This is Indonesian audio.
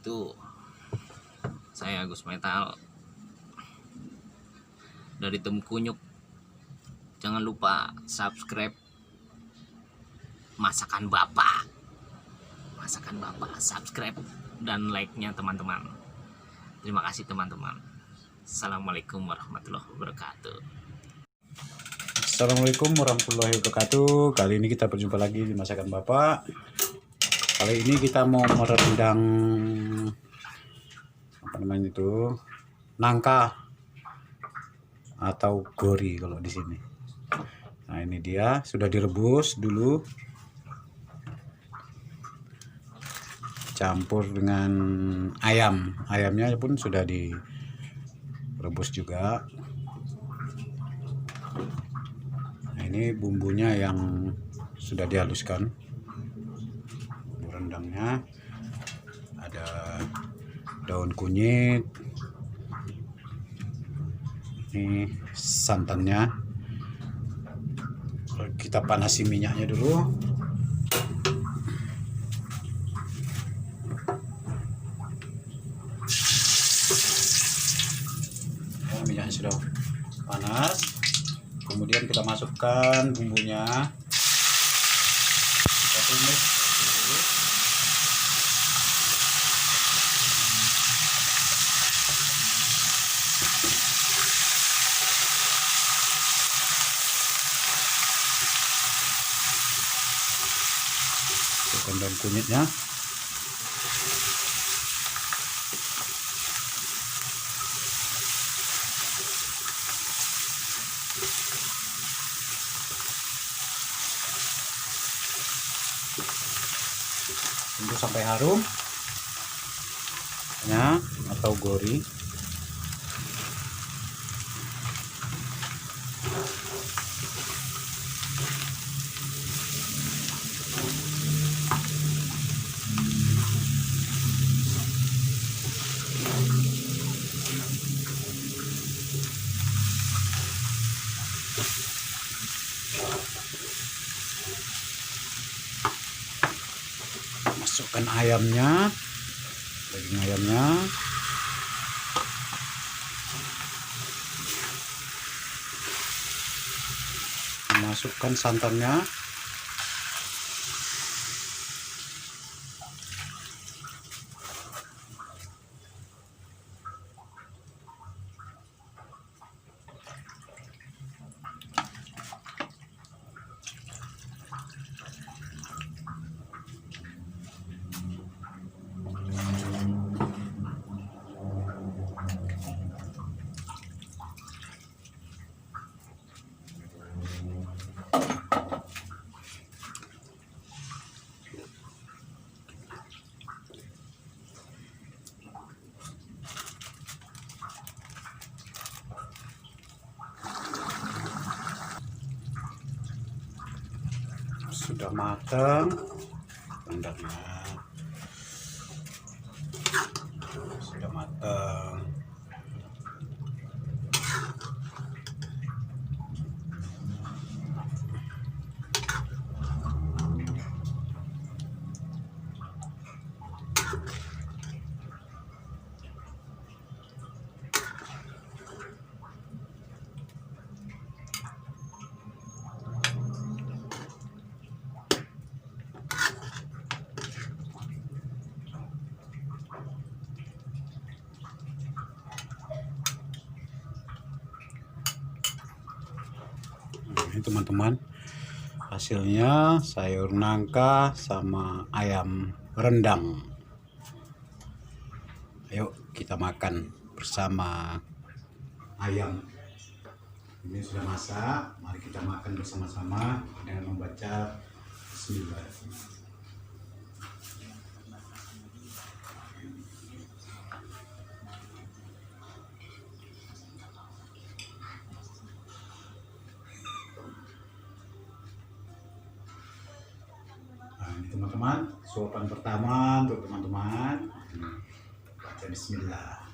wabarakatuh. Saya Agus Metal dari Tim Kunyuk. Jangan lupa subscribe Masakan Bapak, subscribe dan like-nya teman-teman. Terima kasih teman-teman. Assalamualaikum warahmatullahi wabarakatuh. Assalamualaikum warahmatullahi wabarakatuh. Kali ini kita berjumpa lagi di Masakan Bapak. Kali ini kita mau merendang nangka atau gori kalau di sini. Nah, ini dia sudah direbus dulu, campur dengan ayam. Ayamnya pun sudah direbus juga. Nah, ini bumbunya yang sudah dihaluskan. Bumbu rendangnya ada daun kunyit, ini santannya. Kita panasi minyaknya dulu. Minyaknya sudah panas, kemudian kita masukkan bumbunya, kita tumis dulu. Daun kunyitnya, tunggu sampai harum ya, atau gori. Masukkan ayamnya, daging ayamnya, masukkan santannya, sudah matang rendangnya, sudah matang. Ini teman-teman, hasilnya sayur nangka sama ayam rendang. Ayo kita makan bersama ayam. Ini sudah masak, mari kita makan bersama-sama dengan membaca bismillah. Teman-teman, suapan pertama untuk teman-teman, baca bismillah.